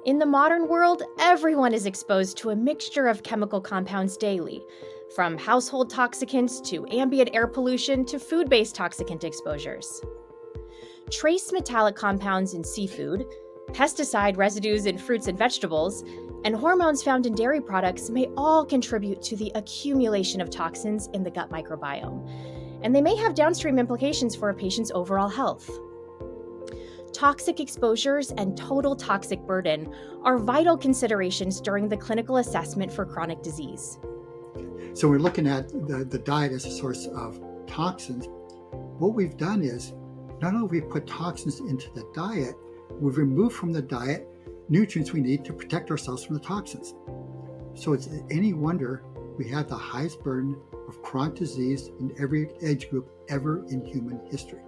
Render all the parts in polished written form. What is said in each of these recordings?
In the modern world, everyone is exposed to a mixture of chemical compounds daily, from household toxicants to ambient air pollution to food based toxicant exposures. Trace metallic compounds in seafood, pesticide residues in fruits and vegetables, and hormones found in dairy products may all contribute to the accumulation of toxins in the gut microbiome, and they may have downstream implications for a patient's overall health. Toxic exposures and total toxic burden are vital considerations during the clinical assessment for chronic disease. So we're looking at the diet as a source of toxins. What we've done is not only have we put toxins into the diet, we've removed from the diet nutrients we need to protect ourselves from the toxins. So it's any wonder we have the highest burden of chronic disease in every age group ever in human history.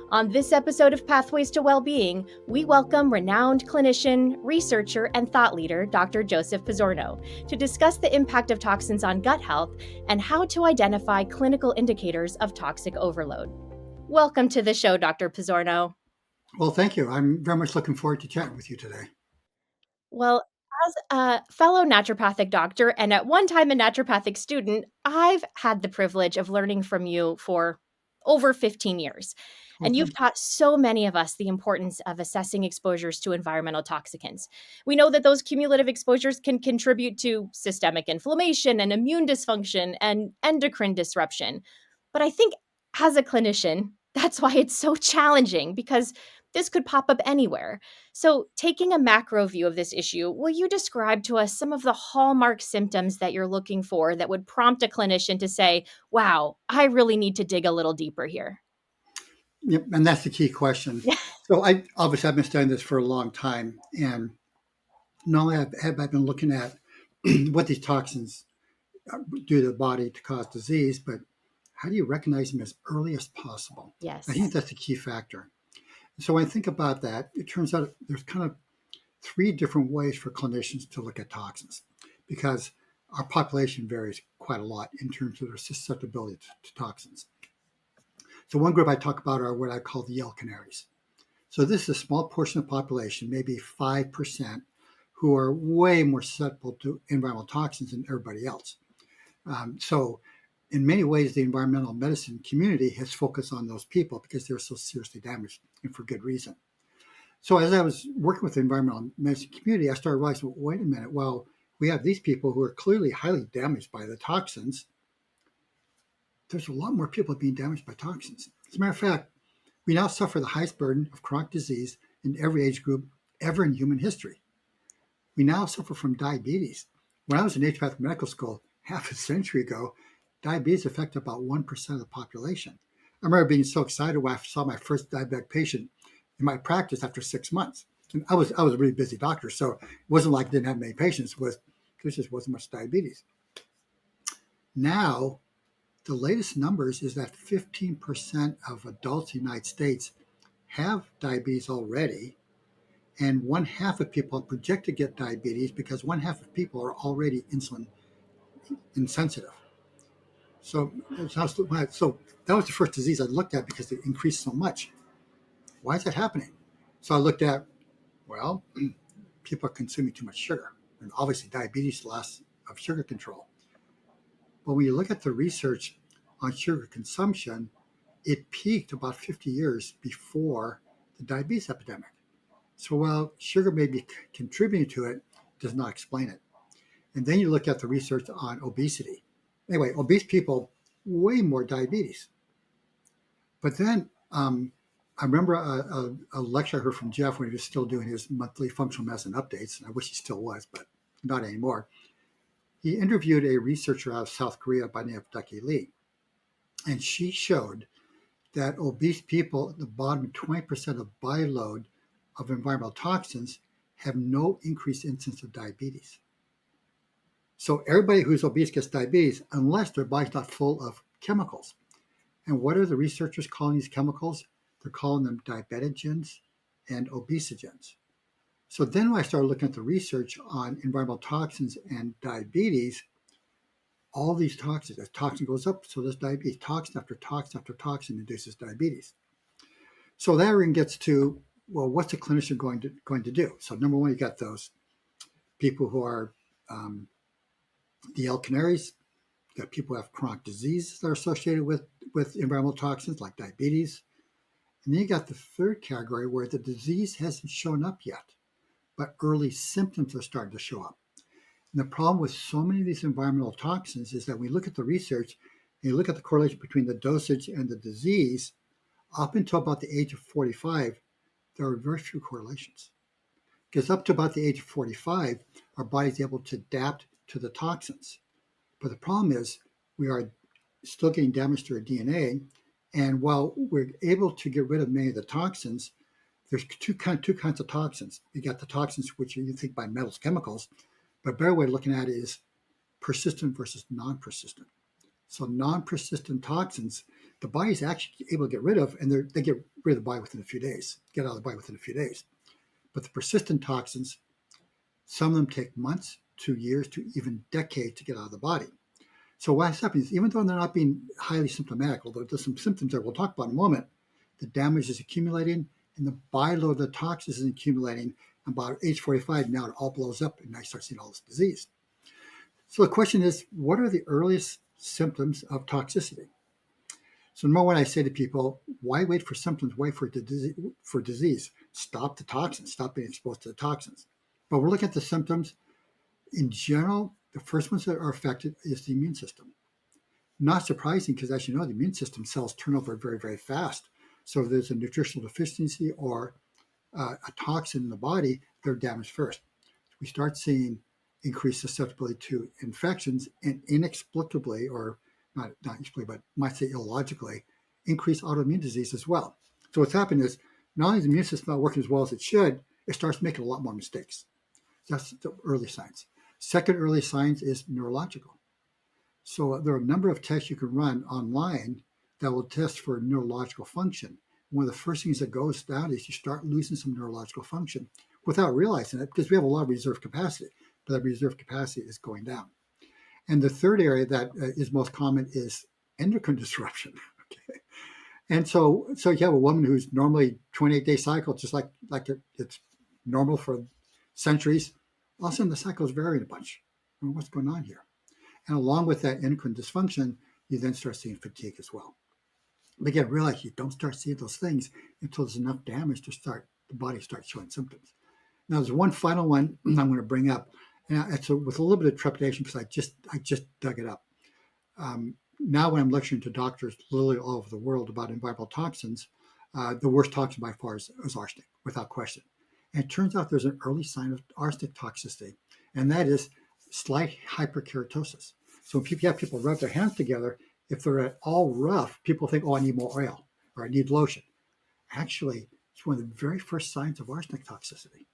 On this episode of Pathways to Wellbeing, we welcome renowned clinician, researcher, and thought leader, Dr. Joseph Pizzorno, to discuss the impact of toxins on gut health and how to identify clinical indicators of toxic overload. Welcome to the show, Dr. Pizzorno. Well, thank you. I'm very much looking forward to chatting with you today. Well, as a fellow naturopathic doctor and at one time a naturopathic student, I've had the privilege of learning from you for over 15 years. And you've taught so many of us the importance of assessing exposures to environmental toxicants. We know that those cumulative exposures can contribute to systemic inflammation and immune dysfunction and endocrine disruption. But I think as a clinician, that's why it's so challenging, because this could pop up anywhere. So, taking a macro view of this issue, will you describe to us some of the hallmark symptoms that you're looking for that would prompt a clinician to say, wow, I really need to dig a little deeper here? Yep, and that's the key question. Yeah. So I've been studying this for a long time, and not only have I been looking at what these toxins do to the body to cause disease, but how do you recognize them as early as possible? Yes. I think that's the key factor. So when I think about that, it turns out there's kind of three different ways for clinicians to look at toxins, because our population varies quite a lot in terms of their susceptibility to toxins. So one group I talk about are what I call the yellow canaries. So this is a small portion of the population, maybe 5%, who are way more susceptible to environmental toxins than everybody else. So in many ways, the environmental medicine community has focused on those people because they're so seriously damaged, and for good reason. So as I was working with the environmental medicine community, I started realizing, wait a minute, well, we have these people who are clearly highly damaged by the toxins. There's a lot more people being damaged by toxins. As a matter of fact, we now suffer the highest burden of chronic disease in every age group ever in human history. We now suffer from diabetes. When I was in naturopathic medical school half a century ago, diabetes affected about 1% of the population. I remember being so excited when I saw my first diabetic patient in my practice after 6 months. And I was a really busy doctor, so it wasn't like I didn't have many patients. There just wasn't much diabetes. Now, the latest numbers is that 15% of adults in the United States have diabetes already, and one half of people are projected to get diabetes because one half of people are already insulin insensitive. So that was the first disease I looked at because it increased so much. Why is that happening? So I looked at, well, people are consuming too much sugar, and obviously diabetes is loss of sugar control. But when you look at the research on sugar consumption, it peaked about 50 years before the diabetes epidemic. So while sugar may be contributing to it, does not explain it. And then you look at the research on obesity. Anyway, obese people, way more diabetes. But then I remember a lecture I heard from Jeff when he was still doing his monthly functional medicine updates, and I wish he still was, but not anymore. He interviewed a researcher out of South Korea by the name of Ducky Lee, and she showed that obese people at the bottom 20% of body load of environmental toxins have no increased incidence of diabetes. So everybody who's obese gets diabetes unless their body's not full of chemicals. And what are the researchers calling these chemicals? They're calling them diabetogens and obesogens. So then when I started looking at the research on environmental toxins and diabetes, all these toxins, as toxin goes up, so does diabetes. Toxin after toxin after toxin induces diabetes. So that even gets to, well, what's a clinician going to do? So number one, you got those people who are um, the L canaries. You got people who have chronic diseases that are associated with environmental toxins like diabetes. And then you got the third category where the disease hasn't shown up yet, but early symptoms are starting to show up. And the problem with so many of these environmental toxins is that when you look at the research and you look at the correlation between the dosage and the disease, up until about the age of 45, there are very few correlations. Because up to about the age of 45, our body's able to adapt to the toxins. But the problem is we are still getting damage to our DNA. And while we're able to get rid of many of the toxins, there's two kinds of toxins. You got the toxins which you think by metals, chemicals, but a better way of looking at it is persistent versus non-persistent. So non-persistent toxins, the body's actually able to get rid of, and they get rid of the body within a few days, get out of the body within a few days. But the persistent toxins, some of them take months to years to even decades to get out of the body. So what's happening is even though they're not being highly symptomatic, although there's some symptoms that we'll talk about in a moment, the damage is accumulating and the byload of the toxins is accumulating. And about age 45, now it all blows up and now you start seeing all this disease. So the question is, what are the earliest symptoms of toxicity? So number one, I say to people, why wait for symptoms? Wait for disease. Stop the toxins. Stop being exposed to the toxins. But we're looking at the symptoms. In general, the first ones that are affected is the immune system. Not surprising because, as you know, the immune system cells turn over very, very fast. So if there's a nutritional deficiency or a toxin in the body, they're damaged first. We start seeing increased susceptibility to infections and inexplicably, or not inexplicably, but might say illogically, increased autoimmune disease as well. So what's happened is not only is the immune system not working as well as it should, it starts making a lot more mistakes. That's the early signs. Second early signs is neurological. So there are a number of tests you can run online that will test for neurological function. One of the first things that goes down is you start losing some neurological function without realizing it because we have a lot of reserve capacity, but that reserve capacity is going down. And the third area that is most common is endocrine disruption. Okay. And so you have a woman who's normally 28-day cycle, just like it's normal for centuries. All of a sudden, the cycle is varying a bunch. I mean, what's going on here? And along with that endocrine dysfunction, you then start seeing fatigue as well. But again, realize you don't start seeing those things until there's enough damage to start the body starts showing symptoms. Now, there's one final one I'm going to bring up, and it's with a little bit of trepidation because I just dug it up. Now, when I'm lecturing to doctors literally all over the world about environmental toxins, the worst toxin by far is arsenic, without question. And it turns out there's an early sign of arsenic toxicity, and that is slight hyperkeratosis. So when people have people rub their hands together, if they're at all rough, people think, oh, I need more oil or I need lotion. Actually, it's one of the very first signs of arsenic toxicity.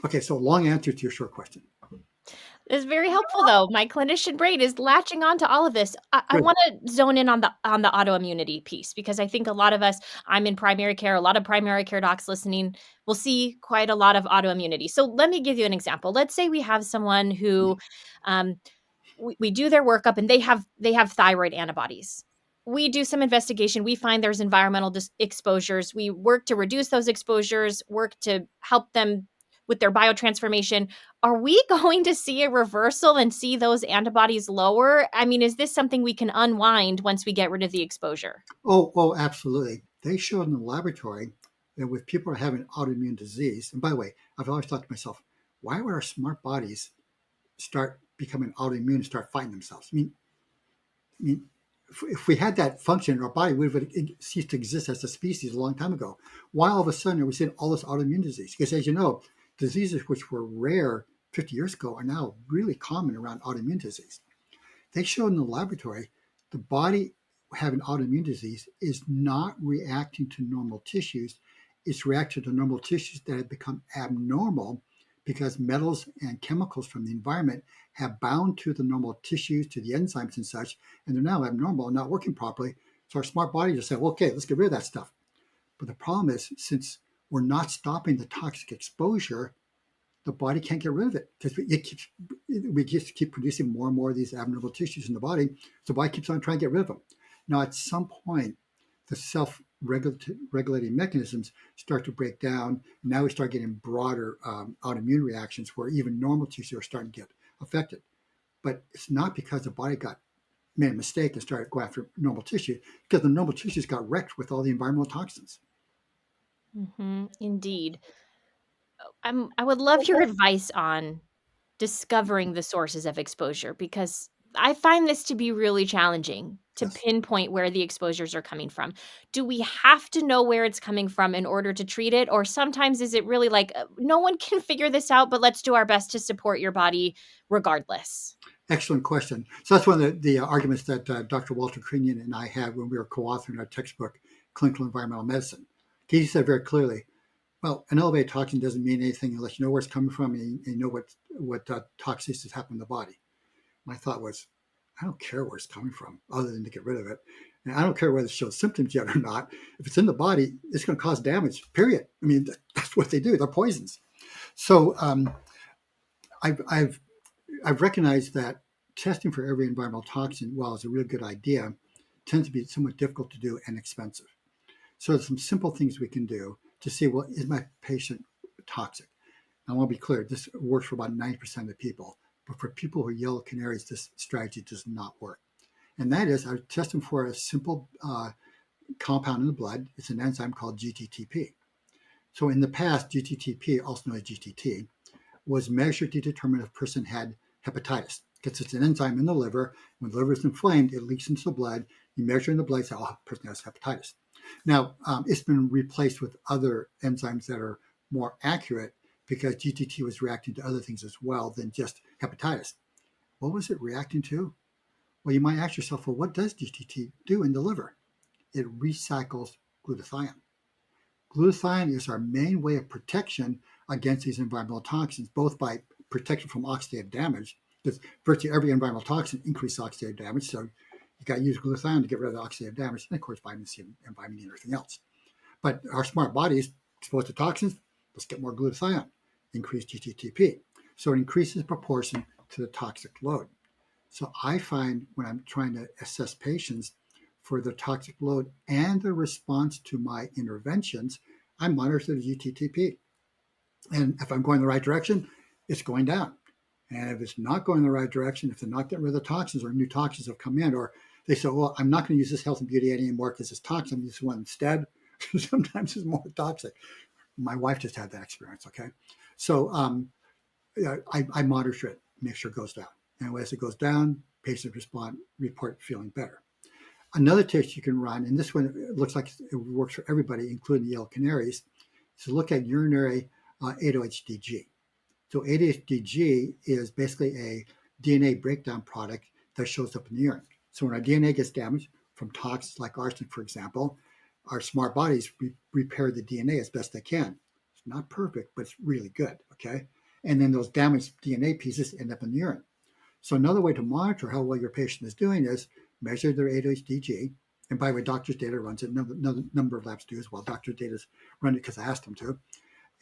Okay, so long answer to your short question. It's very helpful, though. My clinician brain is latching on to all of this. I Good. wanna zone in on the autoimmunity piece because I think a lot of us I'm in primary care, a lot of primary care docs listening will see quite a lot of autoimmunity. So let me give you an example. Let's say we have someone who, um, we do their workup and they have thyroid antibodies. We do some investigation. We find there's environmental exposures. We work to reduce those exposures, work to help them with their biotransformation. Are we going to see a reversal and see those antibodies lower? I mean, is this something we can unwind once we get rid of the exposure? Oh, absolutely. They showed in the laboratory that with people who are having autoimmune disease, and by the way, I've always thought to myself, why would our smart bodies start becoming autoimmune and start fighting themselves? I mean, if we had that function in our body, we would have ceased to exist as a species a long time ago. Why all of a sudden are we seeing all this autoimmune disease? Because as you know, diseases which were rare 50 years ago are now really common around autoimmune disease. They showed in the laboratory the body having autoimmune disease is not reacting to normal tissues. It's reacting to normal tissues that have become abnormal because metals and chemicals from the environment have bound to the normal tissues, to the enzymes and such, and they're now abnormal and not working properly. So our smart body just said, well, okay, let's get rid of that stuff. But the problem is, since we're not stopping the toxic exposure, the body can't get rid of it because we just keep producing more and more of these abnormal tissues in the body. So the body keeps on trying to get rid of them. Now, at some point, the regulating mechanisms start to break down. Now we start getting broader autoimmune reactions where even normal tissues are starting to get affected. But it's not because the body made a mistake and started going after normal tissue, because the normal tissues got wrecked with all the environmental toxins. Indeed. I would love your advice on discovering the sources of exposure because I find this to be really challenging to Yes. pinpoint where the exposures are coming from. Do we have to know where it's coming from in order to treat it? Or sometimes is it really like, no one can figure this out, but let's do our best to support your body regardless? Excellent question. So that's one of the arguments that Dr. Walter Crinan and I had when we were co-authoring our textbook, Clinical Environmental Medicine. He said very clearly, well, an elevated toxin doesn't mean anything unless you know where it's coming from and you know what toxicities happen in the body. My thought was, I don't care where it's coming from other than to get rid of it. And I don't care whether it shows symptoms yet or not. If it's in the body, it's going to cause damage, period. I mean, that's what they do. They're poisons. So I've recognized that testing for every environmental toxin, while it's a really good idea, tends to be somewhat difficult to do and expensive. So there's some simple things we can do to see, well, is my patient toxic? I want to be clear, this works for about 90% of the people. But for people who are yellow canaries, this strategy does not work. And that is, I test them for a simple compound in the blood. It's an enzyme called GTTP. So in the past, GTTP, also known as GTT, was measured to determine if a person had hepatitis. Because it's an enzyme in the liver. When the liver is inflamed, it leaks into the blood. You measure in the blood, say, oh, the person has hepatitis. Now, it's been replaced with other enzymes that are more accurate because GTT was reacting to other things as well than just hepatitis. What was it reacting to? Well, you might ask yourself, well, what does GTT do in the liver? It recycles glutathione. Glutathione is our main way of protection against these environmental toxins, both by protection from oxidative damage, because virtually every environmental toxin increases oxidative damage. So you got to use glutathione to get rid of the oxidative damage, and of course, vitamin C and vitamin E and everything else. But our smart body is exposed to toxins. Let's get more glutathione, increase GTTP. So it increases proportion to the toxic load. So I find when I'm trying to assess patients for the toxic load and the response to my interventions, I monitor the GTTP. And if I'm going the right direction, it's going down. And if it's not going the right direction, if they're not getting rid of the toxins or new toxins have come in, or they say, well, I'm not going to use this health and beauty aid anymore because it's toxic, I'm use one instead. Sometimes it's more toxic. My wife just had that experience, okay? So I monitor it, make sure it goes down. And as it goes down, patients report feeling better. Another test you can run, and this one it looks like it works for everybody, including the yellow canaries, is to look at urinary 8-OHDG. So 8-HDG is basically a DNA breakdown product that shows up in the urine. So when our DNA gets damaged from toxins like arsenic, for example, our smart bodies repair the DNA as best they can. It's not perfect, but it's really good, okay? And then those damaged DNA pieces end up in the urine. So another way to monitor how well your patient is doing is measure their 8-HDG. And by the way, doctor's data runs it. Another number of labs do as well. Doctor's data's run it because I asked them to.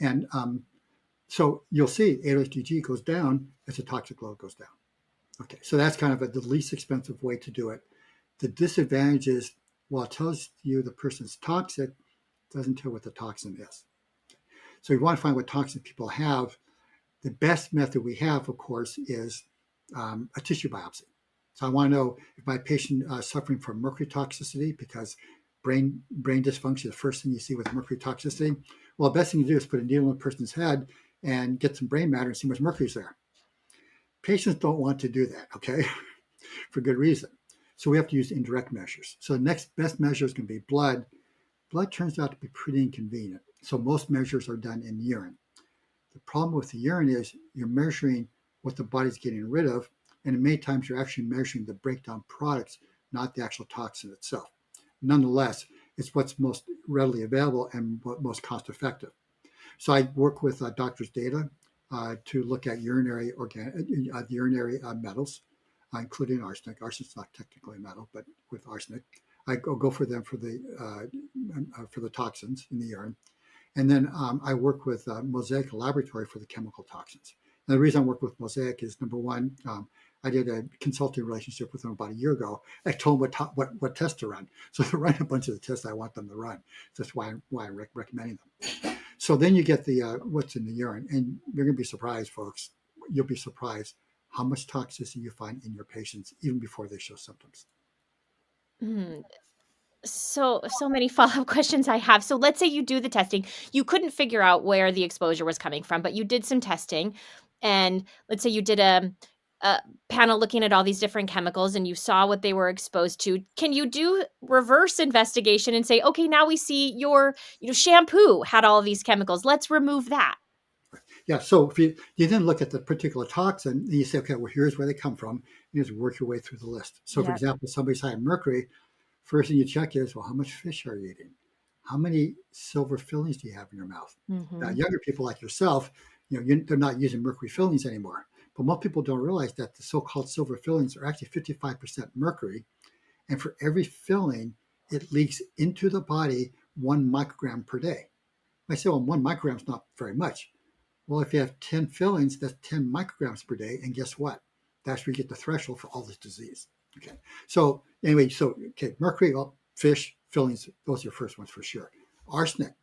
And so you'll see 8-HDG goes down as the toxic load goes down. Okay, so that's kind of the least expensive way to do it. The disadvantage is, while it tells you the person's toxic, it doesn't tell what the toxin is. So you want to find what toxins people have. The best method we have, of course, is a tissue biopsy. So I want to know if my patient is suffering from mercury toxicity, because brain dysfunction is the first thing you see with mercury toxicity. Well, the best thing to do is put a needle in a person's head and get some brain matter and see how much mercury is there. Patients don't want to do that, okay, for good reason. So we have to use indirect measures. So the next best measure is going to be blood. Blood turns out to be pretty inconvenient. So most measures are done in urine. The problem with the urine is you're measuring what the body's getting rid of, and many times you're actually measuring the breakdown products, not the actual toxin itself. Nonetheless, it's what's most readily available and most cost effective. So I work with doctors' data to look at urinary metals, including arsenic. Arsenic's not technically a metal, but with arsenic, I go for them for the toxins in the urine. And then I work with Mosaic Laboratory for the chemical toxins. And the reason I work with Mosaic is, number one, I did a consulting relationship with them about a year ago. I told them what tests to run. So they're running a bunch of the tests I want them to run. That's why I'm recommending them. So then you get the what's in the urine, and you're going to be surprised, folks. You'll be surprised how much toxicity you find in your patients even before they show symptoms. Mm, so many follow-up questions I have. So let's say you do the testing. You couldn't figure out where the exposure was coming from, but you did some testing. And let's say you did a panel looking at all these different chemicals and you saw what they were exposed to. Can you do reverse investigation and say, okay, now we see your, shampoo had all of these chemicals. Let's remove that. Yeah, so if you then look at the particular toxin and you say, okay, well, here's where they come from, you just work your way through the list. So, for Yep. example, somebody's high in mercury, first thing you check is, well, how much fish are you eating? How many silver fillings do you have in your mouth? Now, Mhm. younger people like yourself, they're not using mercury fillings anymore. But most people don't realize that the so-called silver fillings are actually 55% mercury, and for every filling, it leaks into the body 1 microgram per day. I say, well, 1 microgram is not very much. Well, if you have 10 fillings, that's 10 micrograms per day. And guess what? That's where you get the threshold for all this disease. Okay. So anyway, okay, mercury, well, fish, fillings, those are your first ones for sure. Arsenic.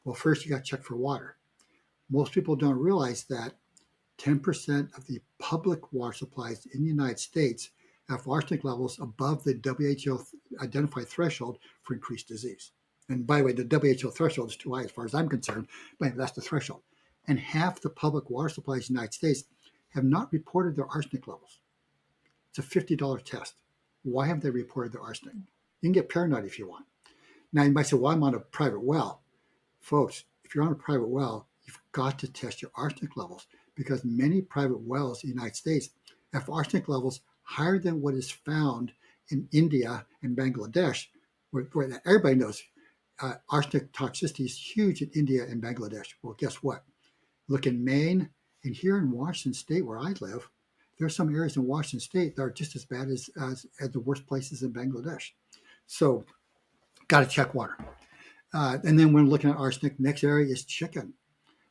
Well, first you got to check for water. Most people don't realize that 10% of the public water supplies in the United States have arsenic levels above the WHO identified threshold for increased disease. And by the way, the WHO threshold is too high as far as I'm concerned, but that's the threshold. And half the public water supplies in the United States have not reported their arsenic levels. It's a $50 test. Why haven't they reported their arsenic? You can get paranoid if you want. Now, you might say, well, I'm on a private well. Folks, if you're on a private well, you've got to test your arsenic levels because many private wells in the United States have arsenic levels higher than what is found in India and Bangladesh, where everybody knows arsenic toxicity is huge in India and Bangladesh. Well, guess what? Look in Maine and here in Washington State, where I live, there are some areas in Washington State that are just as bad as the worst places in Bangladesh. So, got to check water. And then when looking at arsenic, next area is chicken.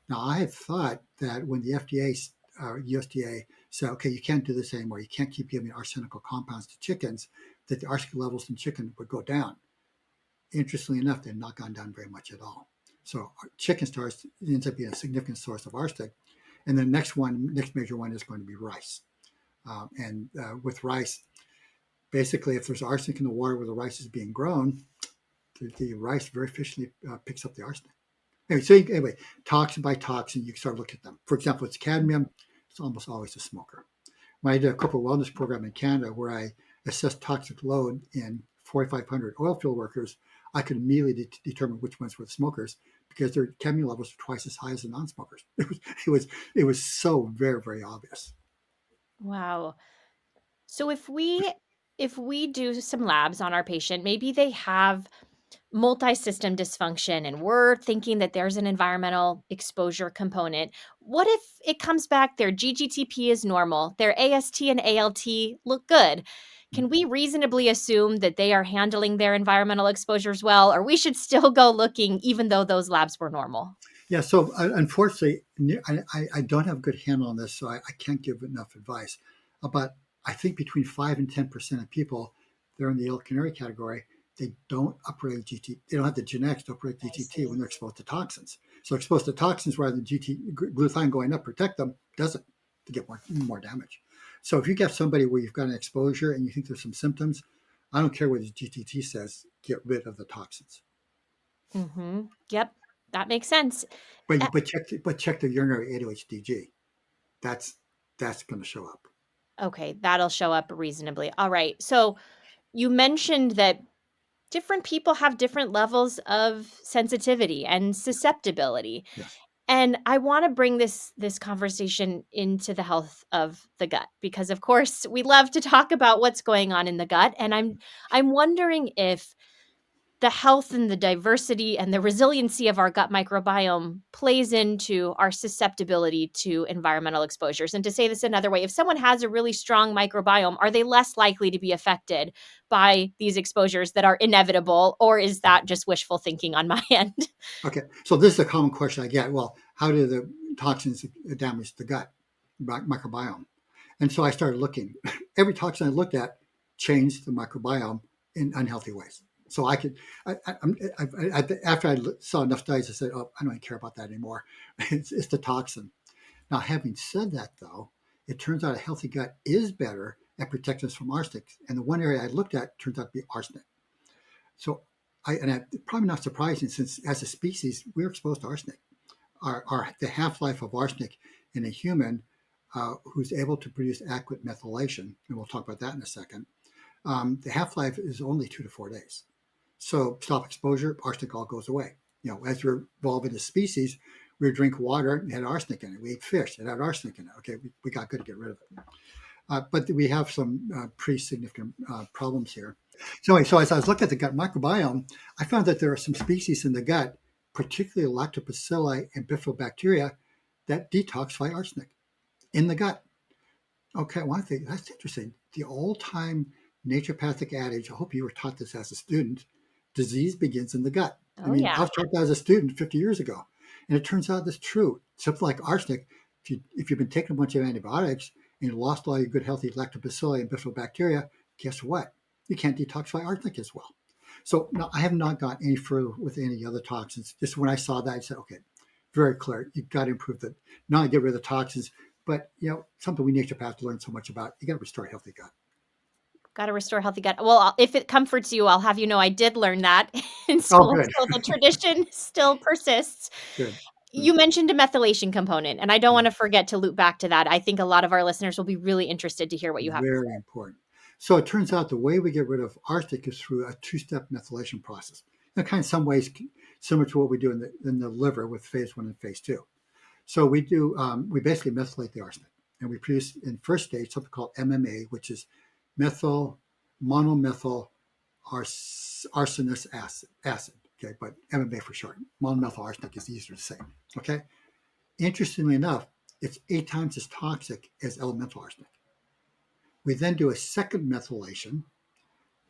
Now, I had thought that when the FDA, USDA said, okay, you can't do this anymore, you can't keep giving arsenical compounds to chickens, that the arsenic levels in chicken would go down. Interestingly enough, they've not gone down very much at all. So chicken starch ends up being a significant source of arsenic. And the next major one is going to be rice. And with rice, basically, if there's arsenic in the water where the rice is being grown, the rice very efficiently picks up the arsenic. Anyway, toxin by toxin, you can start looking at them. For example, it's cadmium. It's almost always a smoker. When I did a corporate wellness program in Canada where I assessed toxic load in 4,500 oil field workers, I could immediately determine which ones were the smokers because their cadmium levels were twice as high as the non-smokers. It was so very, very obvious. Wow. So if we do some labs on our patient, maybe they have multi-system dysfunction and we're thinking that there's an environmental exposure component. What if it comes back their GGTP is normal, their AST and ALT look good? Can we reasonably assume that they are handling their environmental exposures well, or we should still go looking even though those labs were normal? Yeah, so unfortunately, I don't have a good handle on this, so I can't give enough advice. But I think between 5 and 10% of people, they're in the ill canary category. They don't upregulate GT. They don't have the genetics to upregulate I GTT when see. they're exposed to toxins. So exposed to toxins, rather than glutathione going up, protect them, doesn't to get more damage. So if you get somebody where you've got an exposure and you think there's some symptoms, I don't care what the GTT says. Get rid of the toxins. Mhm. Yep. That makes sense. But Uh, check the urinary 8-OHDG. That's that's going to show up. okay, that'll show up reasonably. All right. So you mentioned that different people have different levels of sensitivity and susceptibility. Yes. And I want to bring this conversation into the health of the gut because of course we love to talk about what's going on in the gut and I'm wondering if the health and the diversity and the resiliency of our gut microbiome plays into our susceptibility to environmental exposures. And to say this another way, if someone has a really strong microbiome, are they less likely to be affected by these exposures that are inevitable? Or is that just wishful thinking on my end? Okay. So this is a common question I get. Well, how do the toxins damage the gut microbiome? And so I started looking. Every toxin I looked at changed the microbiome in unhealthy ways. So I could, after I saw enough studies, I said, oh, I don't even care about that anymore. It's the toxin. Now, having said that, though, it turns out a healthy gut is better at protecting us from arsenic. And the one area I looked at turns out to be arsenic. So, probably not surprising, since as a species, we're exposed to arsenic. The half-life of arsenic in a human who's able to produce adequate methylation, and we'll talk about that in a second, the half-life is only 2 to 4 days. So stop exposure, arsenic all goes away. As we're evolving as species, we drink water, it had arsenic in it. We ate fish, it had arsenic in it. Okay, we got good to get rid of it. But we have some pretty significant problems here. So as I was looking at the gut microbiome, I found that there are some species in the gut, particularly lactobacilli and bifidobacteria, that detoxify arsenic in the gut. Okay, one thing that's interesting. The old-time naturopathic adage, I hope you were taught this as a student, disease begins in the gut. I Oh, mean, I yeah. was taught that as a student 50 years ago. And it turns out that's true. Something like arsenic, if you've been taking a bunch of antibiotics and you lost all your good, healthy lactobacilli and bifidobacteria, guess what? You can't detoxify arsenic as well. So now I have not gone any further with any other toxins. Just when I saw that, I said, okay, very clear. You've got to improve the, not only get rid of the toxins, but something we naturopaths learn so much about. You got to restore a healthy gut. Got to restore healthy gut. Well, if it comforts you, I'll have you know I did learn that in Oh, school, good, so the tradition still persists. good. You mentioned a methylation component, and I don't want to forget to loop back to that. I think a lot of our listeners will be really interested to hear what you have to Very say. important. So it turns out the way we get rid of arsenic is through a two-step methylation process. Kind of some ways similar to what we do in the liver with phase 1 and phase 2. So we basically methylate the arsenic, and we produce in first stage something called MMA, which is methyl monomethyl arsenous acid. Okay, but MMA for short. Monomethyl arsenic is easier to say. Okay. Interestingly enough, it's 8 times as toxic as elemental arsenic. We then do a second methylation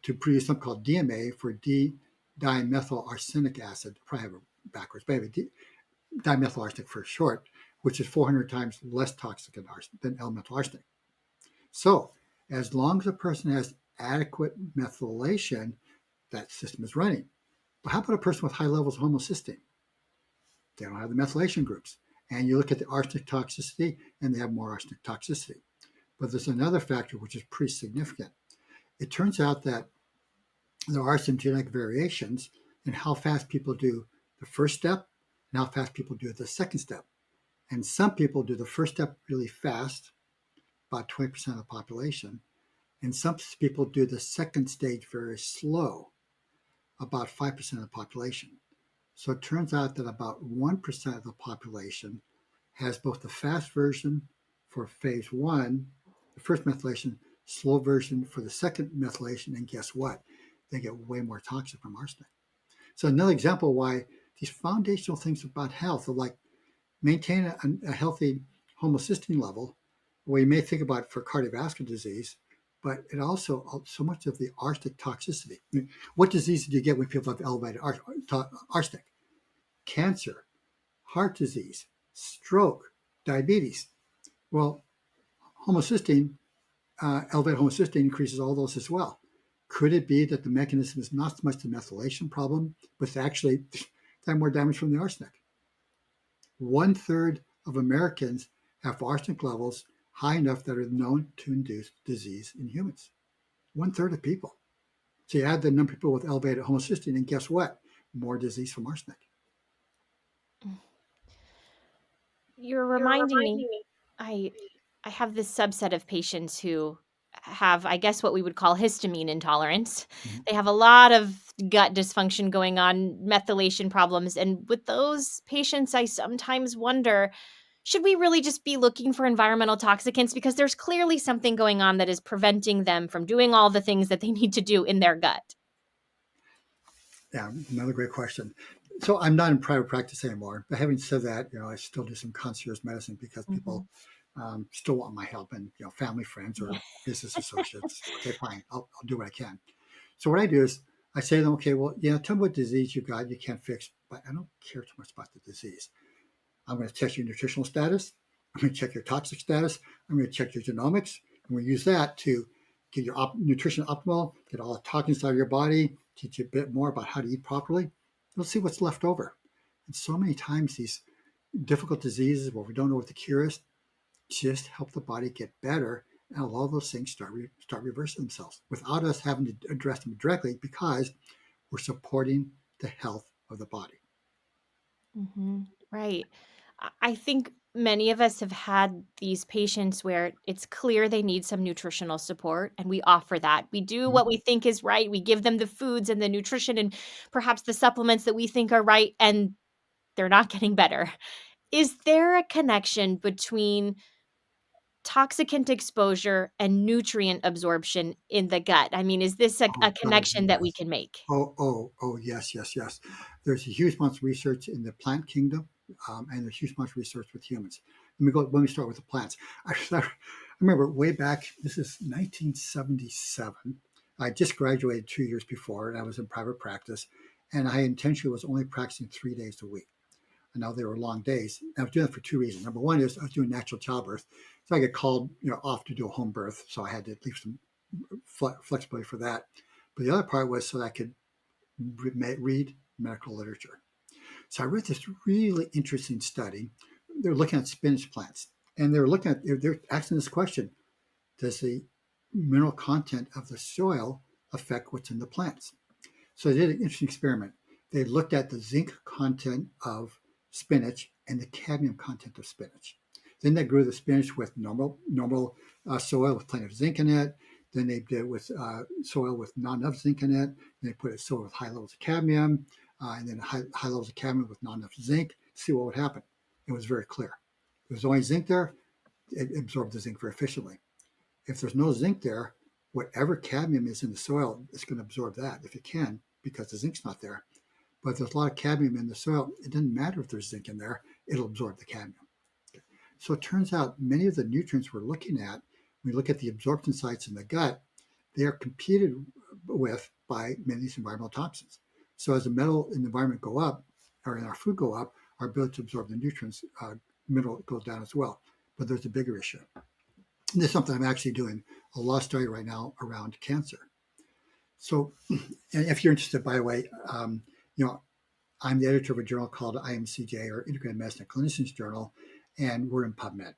to produce something called DMA for dimethyl arsenic acid. Probably have it backwards, but anyway, dimethyl arsenic for short, which is 400 times less toxic than elemental arsenic. So, as long as a person has adequate methylation, that system is running. But how about a person with high levels of homocysteine? They don't have the methylation groups. And you look at the arsenic toxicity, and they have more arsenic toxicity. But there's another factor which is pretty significant. It turns out that there are some genetic variations in how fast people do the first step and how fast people do the second step. And some people do the first step really fast, about 20% of the population, and some people do the second stage very slow, about 5% of the population. So it turns out that about 1% of the population has both the fast version for phase 1, the first methylation, slow version for the second methylation, and guess what? They get way more toxic from arsenic. So another example why these foundational things about health are like maintain a healthy homocysteine level, where you may think about for cardiovascular disease, but it also so much of the arsenic toxicity. I mean, what disease do you get when people have elevated arsenic? Cancer, heart disease, stroke, diabetes. Well, homocysteine, elevated homocysteine increases all those as well. Could it be that the mechanism is not so much the methylation problem, but it's actually more damage from the arsenic? 1/3 of Americans have arsenic levels high enough that are known to induce disease in humans. 1/3 of people. So you add the number of people with elevated homocysteine, and guess what? More disease from arsenic. You're reminding me, I I have this subset of patients who have, I guess, what we would call histamine intolerance. Mhm. They have a lot of gut dysfunction going on, methylation problems, and with those patients, I sometimes wonder, should we really just be looking for environmental toxicants because there's clearly something going on that is preventing them from doing all the things that they need to do in their gut? Yeah, another great question. So I'm not in private practice anymore. But having said that, I still do some concierge medicine because people Mhm. still want my help, and family, friends, or Yeah. business associates. Okay, fine, I'll do what I can. So what I do is I say to them, okay, well, tell me what disease you got you can't fix, but I don't care too much about the disease. I'm going to test your nutritional status. I'm going to check your toxic status. I'm going to check your genomics. And we use that to get your nutrition optimal, get all the toxins out of your body, teach you a bit more about how to eat properly. We'll see what's left over. And so many times these difficult diseases where we don't know what the cure is, just help the body get better, and all those things start reversing themselves without us having to address them directly because we're supporting the health of the body. Right. I think many of us have had these patients where it's clear they need some nutritional support, and we offer that. We do Mhm. what we think is right. We give them the foods and the nutrition and perhaps the supplements that we think are right, and they're not getting better. Is there a connection between toxicant exposure and nutrient absorption in the gut? I mean, is this a Oh God, connection that we yes. can make? Oh, yes, yes, yes. There's a huge amount of research in the plant kingdom, and there's huge amount of research with humans. Let me start with the plants. I remember way back. This is 1977. I just graduated 2 years before, and I was in private practice, and I intentionally was only practicing 3 days a week. And now they were long days. And I was doing that for two reasons. Number one is I was doing natural childbirth, so I get called, off to do a home birth, so I had to leave some flexibility for that. But the other part was so that I could read medical literature. So I read this really interesting study. They're looking at spinach plants, and they're asking this question: does the mineral content of the soil affect what's in the plants? So they did an interesting experiment. They looked at the zinc content of spinach and the cadmium content of spinach. Then they grew the spinach with normal soil with plenty of zinc in it. Then they did with soil with not enough zinc in it. Then they put it soil with high levels of cadmium, and then high levels of cadmium with not enough zinc to see what would happen. It was very clear. If there's only zinc there, it absorbed the zinc very efficiently. If there's no zinc there, whatever cadmium is in the soil, it's going to absorb that if it can, because the zinc's not there. But if there's a lot of cadmium in the soil, it doesn't matter if there's zinc in there, it'll absorb the cadmium. So it turns out many of the nutrients we're looking at, when we look at the absorption sites in the gut, they are competed with by many of these environmental toxins. So as the metal in the environment go up, or in our food go up, our ability to absorb the nutrients, mineral goes down as well. But there's a bigger issue. And this is something I'm actually doing a lot of study right now around cancer. So, and if you're interested, by the way, you know, I'm the editor of a journal called IMCJ, or Integrated Medicine Clinicians Journal, and we're in PubMed.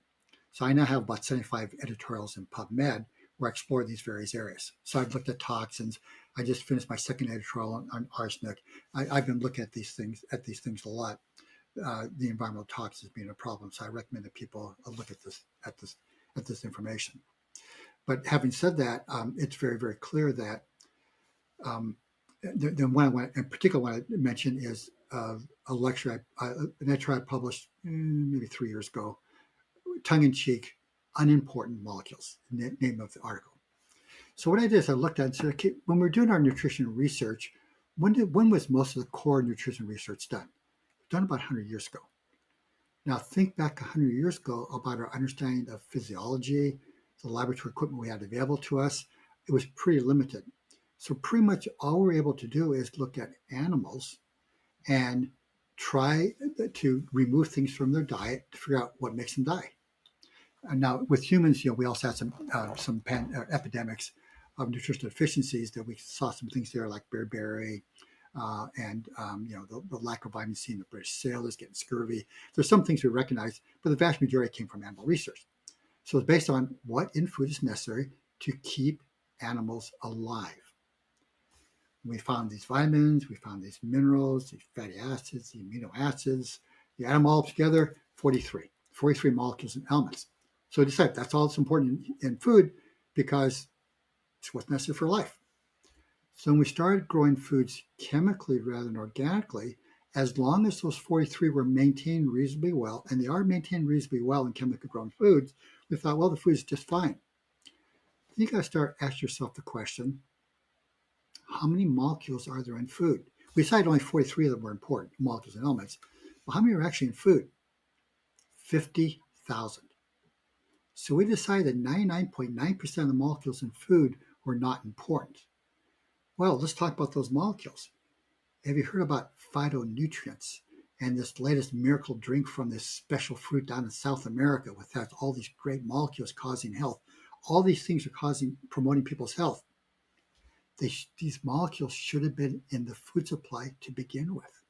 So I now have about 75 editorials in PubMed where I explore these various areas. So I've looked at toxins. I just finished my second editorial on arsenic. I've been looking at these things a lot. The environmental toxins being a problem. So I recommend that people look at this information. But having said that, it's very, very clear that the one I want, in particular, want to mention is a lecture, an lecture I published maybe 3 years ago, tongue in cheek, unimportant molecules, name of the article. So what I did is I looked at and said, okay, when we're doing our nutrition research, when was most of the core nutrition research done? Done about 100 years ago. Now think back 100 years ago about our understanding of physiology, the laboratory equipment we had available to us. It was pretty limited. So pretty much all we're able to do is look at animals and try to remove things from their diet to figure out what makes them die. And now with humans, we also had some epidemics of nutritional deficiencies that we saw some things there like bearberry, and the lack of vitamin C in the British sailors getting scurvy. There's some things we recognize, but the vast majority came from animal research. So it's based on what in food is necessary to keep animals alive. We found these vitamins, we found these minerals, these fatty acids, the amino acids. You add them all together, 43 molecules and elements. So we decided that's all that's important in food because it's what's necessary for life. So when we started growing foods chemically rather than organically, as long as those 43 were maintained reasonably well, and they are maintained reasonably well in chemically grown foods, we thought, well, the food is just fine. You got to start asking yourself the question, how many molecules are there in food? We decided only 43 of them were important, molecules and elements. Well, how many are actually in food? 50,000. So we decided that 99.9% of the molecules in food were not important. Well, let's talk about those molecules. Have you heard about phytonutrients? and this latest miracle drink from this special fruit down in South America with has all these great molecules causing health. All these things are promoting people's health. These molecules should have been in the food supply to begin with.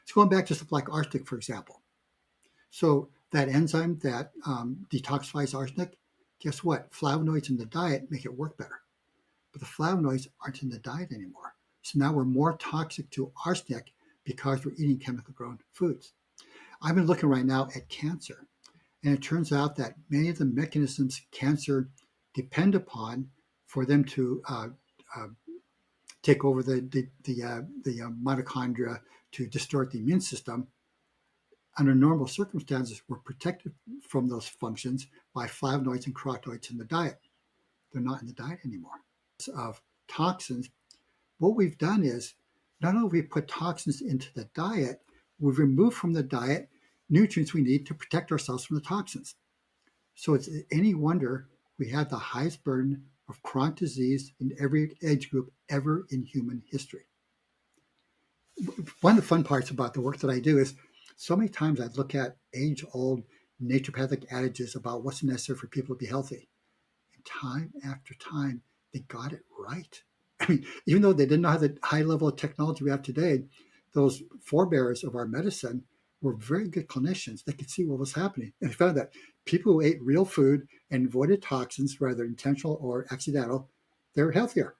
So going back to stuff like arsenic, for example. So that enzyme that detoxifies arsenic, guess what? Flavonoids in the diet make it work better. But the flavonoids aren't in the diet anymore. So now we're more toxic to arsenic because we're eating chemical grown foods. I've been looking right now at cancer, and it turns out that many of the mechanisms cancer depend upon for them to take over the mitochondria to distort the immune system. Under normal circumstances, we're protected from those functions by flavonoids and carotenoids in the diet. They're not in the diet anymore. Of toxins, what we've done is not only have we put toxins into the diet, we've removed from the diet nutrients we need to protect ourselves from the toxins. So it's any wonder we have the highest burden of chronic disease in every age group ever in human history. One of the fun parts about the work that I do is so many times I look at age-old naturopathic adages about what's necessary for people to be healthy. And time after time, they got it right. I mean, even though they didn't know how the high level of technology we have today, those forebears of our medicine were very good clinicians. They could see what was happening. And they found that people who ate real food and avoided toxins, whether intentional or accidental, they were healthier,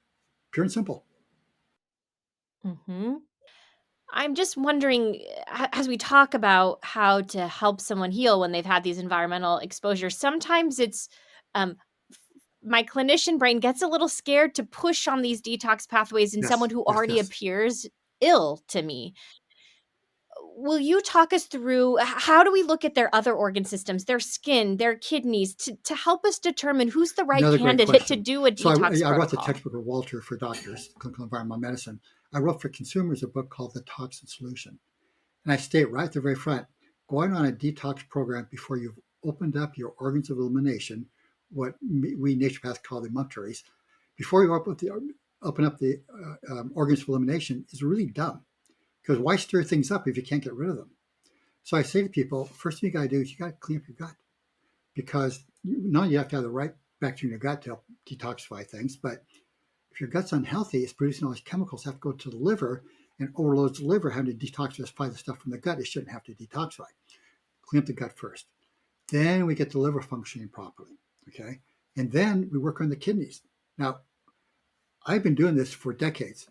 pure and simple. Mhm. I'm just wondering, as we talk about how to help someone heal when they've had these environmental exposures, sometimes it's um, my clinician brain gets a little scared to push on these detox pathways in someone Yes, who yes, already yes. appears ill to me. Will you talk us through how do we look at their other organ systems, their skin, their kidneys, to help us determine who's the right Another great candidate to question. do a So detox I wrote the protocol? textbook of Walter for doctors, clinical environmental medicine. I wrote for consumers a book called The Toxin Solution. And I state right at the very front, going on a detox program before you've opened up your organs of elimination, what we naturopaths call the emunctories, before you open up the organs of elimination is really dumb. Because why stir things up if you can't get rid of them? So I say to people, first thing you got to do is you got to clean up your gut. Because not only you have to have the right bacteria in your gut to help detoxify things, but if your gut's unhealthy, it's producing all these chemicals that have to go to the liver and overloads the liver having to detoxify the stuff from the gut. It shouldn't have to detoxify. Clean up the gut first. Then we get the liver functioning properly. Okay. And then we work on the kidneys. Now, I've been doing this for decades.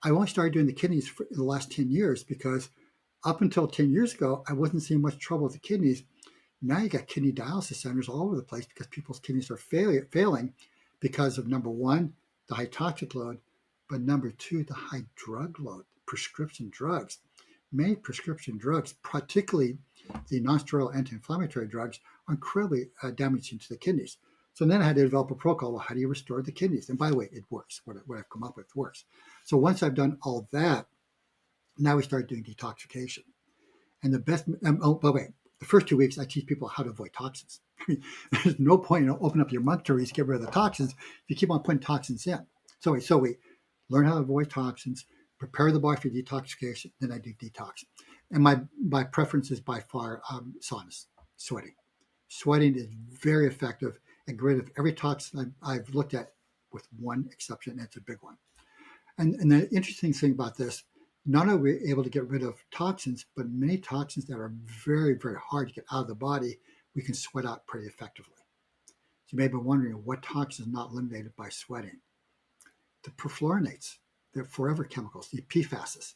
I only started doing the kidneys in the last 10 years because up until 10 years ago, I wasn't seeing much trouble with the kidneys. Now you got kidney dialysis centers all over the place because people's kidneys are failing because of number one, the high toxic load, but number two, the high drug load, prescription drugs. Many prescription drugs, particularly the non-steroidal anti-inflammatory drugs, are incredibly damaging to the kidneys. So then I had to develop a protocol. Well, how do you restore the kidneys? And by the way, it works. What I've come up with works. So once I've done all that, now we start doing detoxification. And the best, by the way, the first 2 weeks, I teach people how to avoid toxins. I mean, there's no point in opening up your emunctories to get rid of the toxins if you keep on putting toxins in. So we learn how to avoid toxins, prepare the body for detoxification, then I do detox. And my preference is by far saunas, sweating. Sweating is very effective at getting rid of every toxin I've looked at, with one exception, and it's a big one. And the interesting thing about this, not only are we able to get rid of toxins, but many toxins that are very, very hard to get out of the body, we can sweat out pretty effectively. So you may be wondering what toxins are not eliminated by sweating. The perfluorinates, the forever chemicals, the PFASs.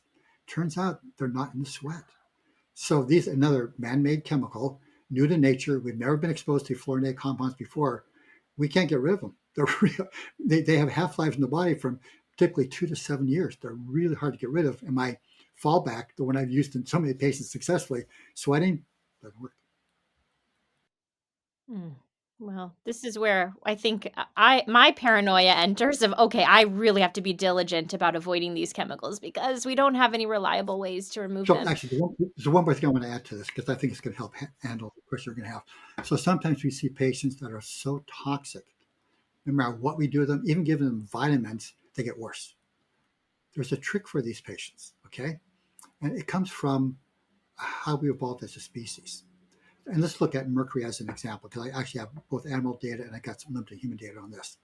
Turns out they're not in the sweat. So these, another man-made chemical, new to nature, we've never been exposed to fluorinated compounds before. We can't get rid of them. They're real, they have half-lives in the body from typically 2 to 7 years. They're really hard to get rid of. And my fallback, the one I've used in so many patients successfully, sweating, doesn't work. Mm. Well, this is where I think I my paranoia enters of, okay, I really have to be diligent about avoiding these chemicals because we don't have any reliable ways to remove So them. actually, there's one more thing I want to add to this because I think it's going to help handle the question you're going to have. So sometimes we see patients that are so toxic, no matter what we do with them, even giving them vitamins, they get worse. There's a trick for these patients, okay? And it comes from how we evolved as a species. And let's look at mercury as an example, because I actually have both animal data and I got some limited human data on this.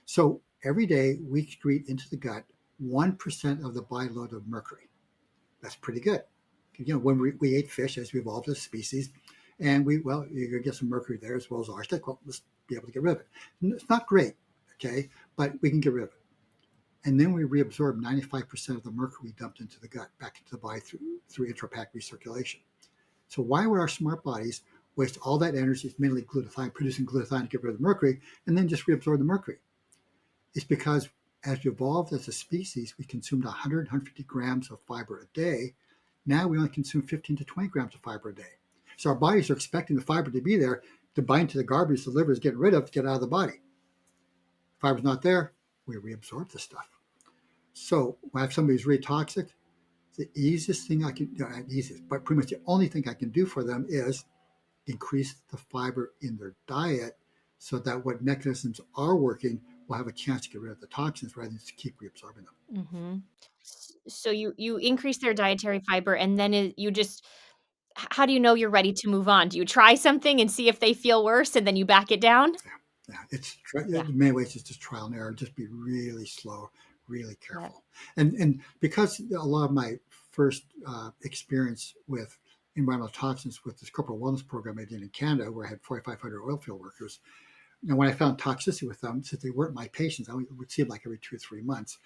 So every day we excrete into the gut 1% of the body load of mercury. That's pretty good. When we ate fish as we evolved as a species, and you're going to get some mercury there as well as arsenic. Well, let's be able to get rid of it. It's not great, okay, but we can get rid of it. And then we reabsorb 95% of the mercury dumped into the gut back into the body through intrahepatic recirculation. So why would our smart bodies waste all that energy, mainly glutathione, producing glutathione to get rid of the mercury, and then just reabsorb the mercury? It's because as we evolved as a species, we consumed 100, 150 grams of fiber a day. Now we only consume 15 to 20 grams of fiber a day. So our bodies are expecting the fiber to be there to bind to the garbage the liver is getting rid of to get out of the body. If fiber's not there, we reabsorb the stuff. So when I have somebody who's really toxic, the easiest thing I can, not easiest, but pretty much the only thing I can do for them is increase the fiber in their diet so that what mechanisms are working will have a chance to get rid of the toxins rather than just keep reabsorbing them. Mm-hmm. So you increase their dietary fiber, and then you just how do you know you're ready to move on? Do you try something and see if they feel worse, and then you back it down? Yeah, Yeah. in many ways it's just trial and error. Just be really slow, really Yeah. careful, and because a lot of my first experience with environmental toxins with this corporate wellness program I did in Canada, where I had 4,500 oil field workers. Now, when I found toxicity with them, since they weren't my patients, I would see them like every 2 or 3 months.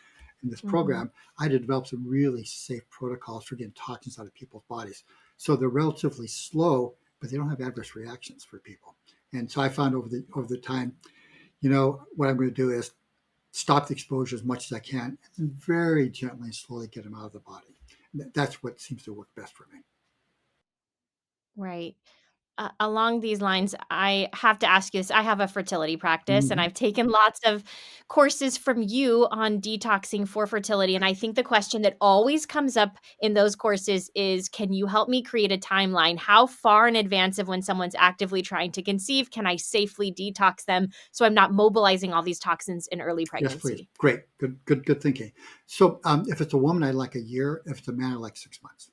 In this Mhm. program, I had to develop some really safe protocols for getting toxins out of people's bodies. So they're relatively slow, but they don't have adverse reactions for people. And so I found over the time, what I'm going to do is stop the exposure as much as I can, and very gently and slowly get them out of the body. That's what seems to work best for me. Right. Along these lines, I have to ask you this. I have a fertility practice, and Mm-hmm. I've taken lots of courses from you on detoxing for fertility. And I think the question that always comes up in those courses is, can you help me create a timeline? How far in advance of when someone's actively trying to conceive can I safely detox them so I'm not mobilizing all these toxins in early Yes, please. pregnancy? Great. Good thinking. So if it's a woman, I like a year. If it's a man, I like 6 months.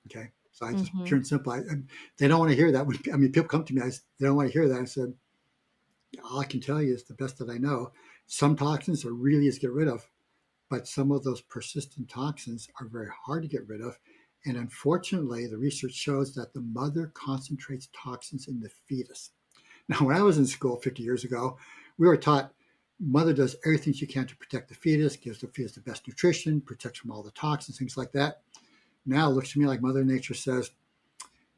Okay. So I just Hmm. pure and simple. They don't want to hear that. I mean, people come to me. They don't want to hear that. I said, all I can tell you is the best that I know. Some toxins are really easy to get rid of, but some of those persistent toxins are very hard to get rid of. And unfortunately, the research shows that the mother concentrates toxins in the fetus. Now, when I was in school 50 years ago, we were taught mother does everything she can to protect the fetus, gives the fetus the best nutrition, protects from all the toxins, things like that. Now it looks to me like Mother Nature says,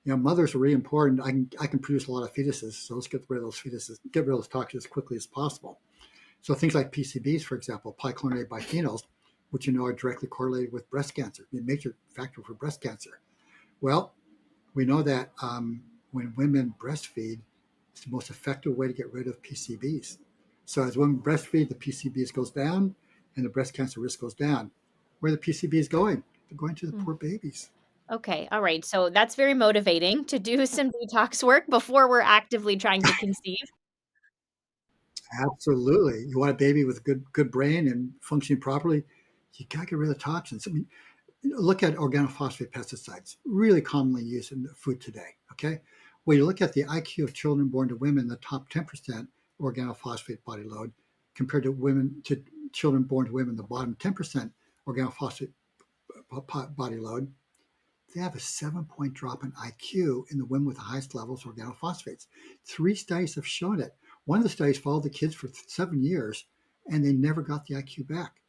mothers are really important. I can produce a lot of fetuses, so let's get rid of those fetuses, get rid of those toxins as quickly as possible. So things like PCBs, for example, polychlorinated biphenyls, which are directly correlated with breast cancer, the major factor for breast cancer. Well, we know that when women breastfeed, it's the most effective way to get rid of PCBs. So as women breastfeed, the PCBs goes down, and the breast cancer risk goes down. Where are the PCBs going? They're going to the poor babies. Okay. All right. So that's very motivating to do some detox work before we're actively trying to conceive. Absolutely. You want a baby with a good brain and functioning properly, you got to get rid of the toxins. I mean, look at organophosphate pesticides, really commonly used in food today. Okay. Well, you look at the IQ of children born to women, the top 10% organophosphate body load, compared to children born to women, the bottom 10% organophosphate body load. They have a 7-point drop in IQ in the women with the highest levels of organophosphates. 3 studies have shown it. One of the studies followed the kids for 7 years, and they never got the IQ back.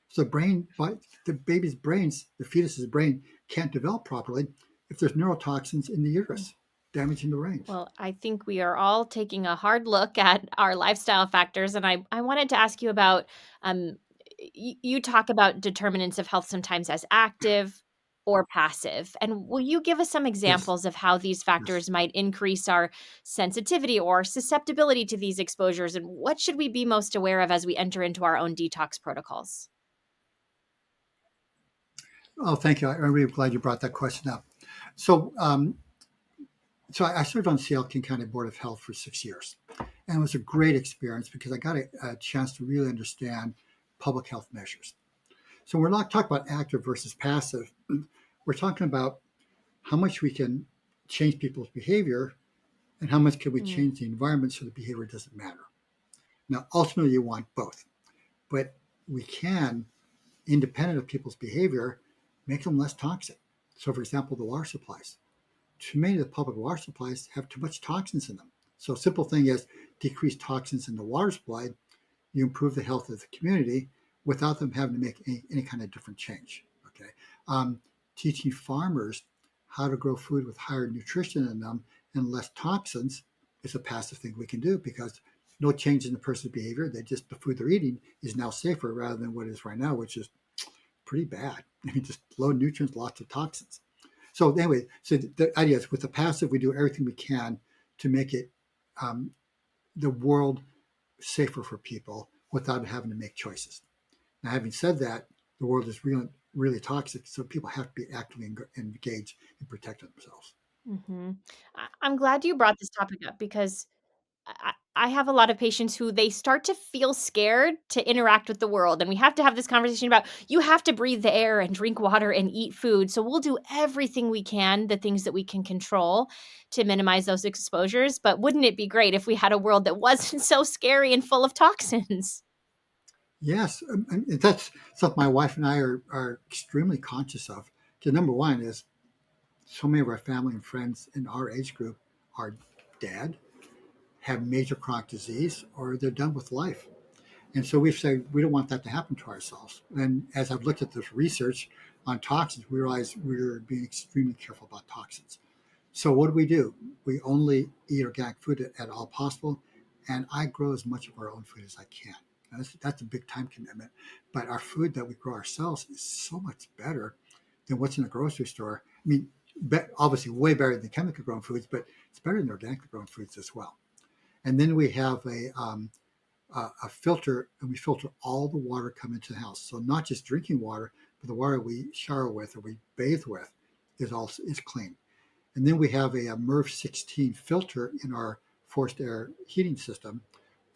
So the baby's brains, the fetus's brain, can't develop properly if there's neurotoxins in the uterus, damaging the brains. Well, I think we are all taking a hard look at our lifestyle factors. And I wanted to ask you about um, you talk about determinants of health sometimes as active or passive. And will you give us some Yes, examples of how these yes. factors might increase our sensitivity or susceptibility to these exposures? And what should we be most aware of as we enter into our own detox protocols? Oh, thank you. I'm really glad you brought that question up. So, I served on Seattle King County Board of Health for 6 years. And it was a great experience because I got a chance to really understand public health measures. So we're not talking about active versus passive. We're talking about how much we can change people's behavior and how much can we Mm. change the environment so the behavior doesn't matter. Now, ultimately, you want both, but we can, independent of people's behavior, make them less toxic. So, for example, the water supplies. Too many of the public water supplies have too much toxins in them. So, a simple thing is decrease toxins in the water supply. You improve the health of the community without them having to make any kind of different change. Okay, um, teaching farmers how to grow food with higher nutrition in them and less toxins is a passive thing we can do because no change in the person's behavior. They just the food they're eating is now safer rather than what it is right now, which is pretty bad. I mean, just low nutrients, lots of toxins. So anyway, so the idea is with the passive, we do everything we can to make it um, the world safer for people without having to make choices. Now, having said that, the world is really, really toxic, so people have to be actively engaged in protecting themselves. Hmm. I'm glad you brought this topic up because I have a lot of patients who they start to feel scared to interact with the world. And we have to have this conversation about you have to breathe the air and drink water and eat food. So we'll do everything we can, the things that we can control to minimize those exposures. But wouldn't it be great if we had a world that wasn't so scary and full of toxins? Yes, and that's something my wife and I are extremely conscious of. Because number one is so many of our family and friends in our age group are dead, have major chronic disease, or they're done with life. And so we've said we don't want that to happen to ourselves. And as I've looked at this research on toxins, we realized we're being extremely careful about toxins. So what do? We only eat organic food at all possible, and I grow as much of our own food as I can. Now, that's a big time commitment, but our food that we grow ourselves is so much better than what's in the grocery store. I mean, obviously way better than chemical grown foods, but it's better than organic grown foods as well. And then we have a filter, and we filter all the water coming into the house. So not just drinking water, but the water we shower with or we bathe with is clean. And then we have a MERV 16 filter in our forced air heating system,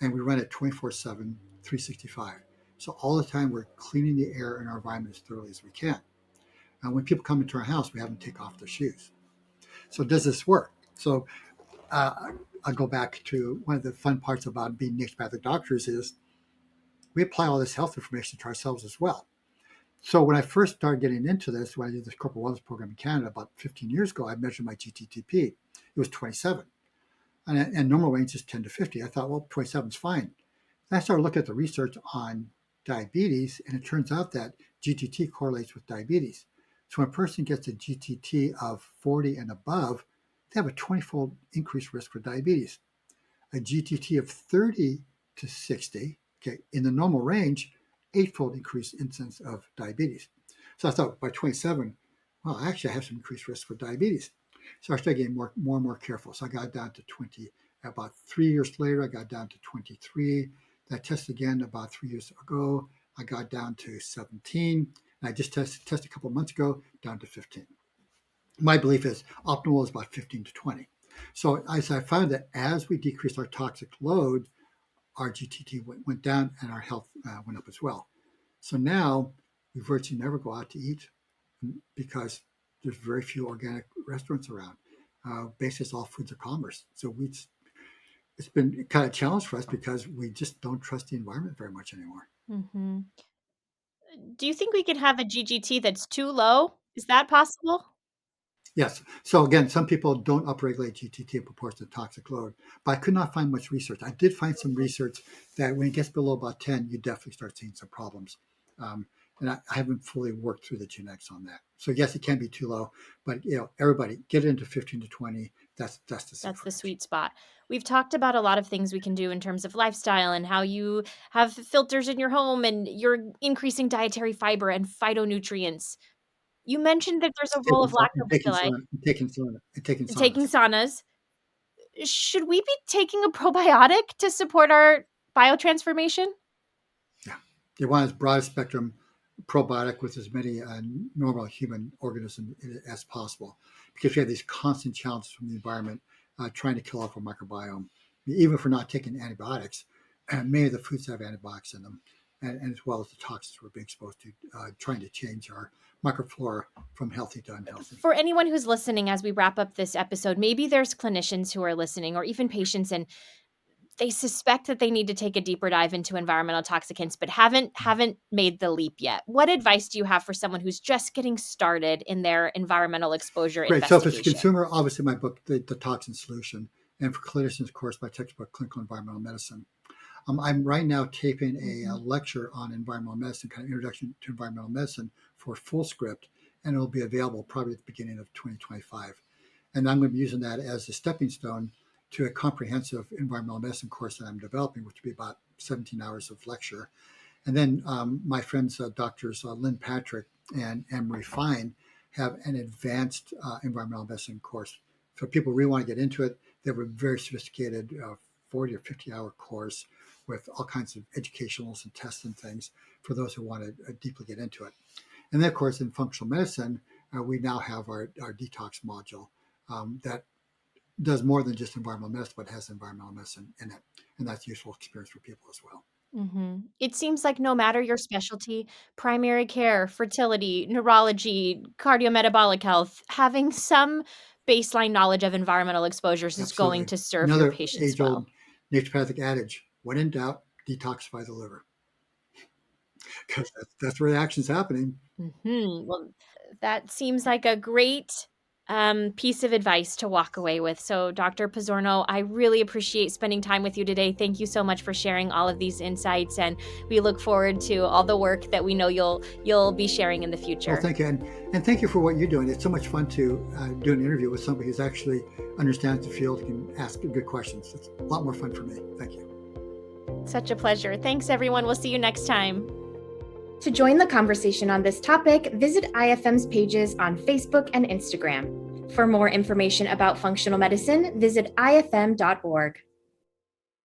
and we run it 24/7, 365. So all the time we're cleaning the air in our environment as thoroughly as we can. And when people come into our house, we have them take off their shoes. So does this work? So I'll go back to one of the fun parts about being naturopathic doctors is we apply all this health information to ourselves as well. So when I first started getting into this, when I did this corporate wellness program in Canada about 15 years ago, I measured my GTTP. It was 27, and normal range is 10 to 50. I thought, well, 27 is fine. Then I started looking at the research on diabetes, and it turns out that GTT correlates with diabetes. So when a person gets a GTT of 40 and above, they have a 20-fold increased risk for diabetes. A GTT of 30 to 60, okay, in the normal range, eightfold increased incidence of diabetes. So I thought by 27, well, actually I have some increased risk for diabetes. So I started getting more and more careful. So I got down to 20. About 3 years later, I got down to 23. I tested again about 3 years ago. I got down to 17. And I just tested a couple of months ago, down to 15. My belief is optimal is about 15 to 20. So as I found that as we decreased our toxic load, our GTT went down and our health went up as well. So now we virtually never go out to eat because there's very few organic restaurants around. Basically, all foods are commerce. So it's been kind of a challenge for us because we just don't trust the environment very much anymore. Hmm. Do you think we could have a GGT that's too low? Is that possible? Yes. So again, some people don't upregulate GTT in proportion to toxic load, but I could not find much research. I did find some research that when it gets below about 10, you definitely start seeing some problems. Um, and I haven't fully worked through the genetics on that. So yes, it can be too low, but everybody get into 15 to 20. That's the That's safe the range. sweet spot. We've talked about a lot of things we can do in terms of lifestyle and how you have filters in your home and you're increasing dietary fiber and phytonutrients. You mentioned that there's a role of lactobacilli Taking in taking saunas. saunas. Should we be taking a probiotic to support our biotransformation? Yeah. You want as broad a spectrum probiotic with as many normal human organisms as possible because we have these constant challenges from the environment trying to kill off our microbiome. Even if we're not taking antibiotics, many of the foods have antibiotics in them. and as well as the toxins we're being exposed to, trying to change our microflora from healthy to unhealthy. For anyone who's listening as we wrap up this episode, maybe there's clinicians who are listening or even patients, and they suspect that they need to take a deeper dive into environmental toxicants, but haven't made the leap yet. What advice do you have for someone who's just getting started in their environmental exposure Great. So if it's a investigation? consumer, obviously my book, The Toxin Solution, and for clinicians, of course, my textbook, Clinical Environmental Medicine. I'm right now taping a lecture on environmental medicine, kind of introduction to environmental medicine for full script, and it'll be available probably at the beginning of 2025. And I'm going to be using that as a stepping stone to a comprehensive environmental medicine course that I'm developing, which will be about 17 hours of lecture. And then my friends, Doctors Lynn Patrick and Emery Fine, have an advanced environmental medicine course. So people really want to get into it. They have a very sophisticated 40 or 50 hour course with all kinds of educationals and tests and things for those who want to deeply get into it. And then, of course, in functional medicine, we now have our detox module that does more than just environmental medicine, but has environmental medicine in it. And that's a useful experience for people as well. It seems like no matter your specialty, primary care, fertility, neurology, cardiometabolic health, having some baseline knowledge of environmental exposures is going Absolutely. to serve your Another patients age-old well. naturopathic adage: when in doubt, detoxify the liver, because that's where the action's happening. Well, that seems like a great piece of advice to walk away with. So, Dr. Pizzorno, I really appreciate spending time with you today. Thank you so much for sharing all of these insights, and we look forward to all the work that we know you'll be sharing in the Well, future. thank you, and thank you for what you're doing. It's so much fun to do an interview with somebody who's actually understands the field and can ask good questions. It's a lot more fun for me. Thank you. Such a pleasure. Thanks, everyone. We'll see you next time. To join the conversation on this topic, visit IFM's pages on Facebook and Instagram. For more information about functional medicine, visit ifm.org.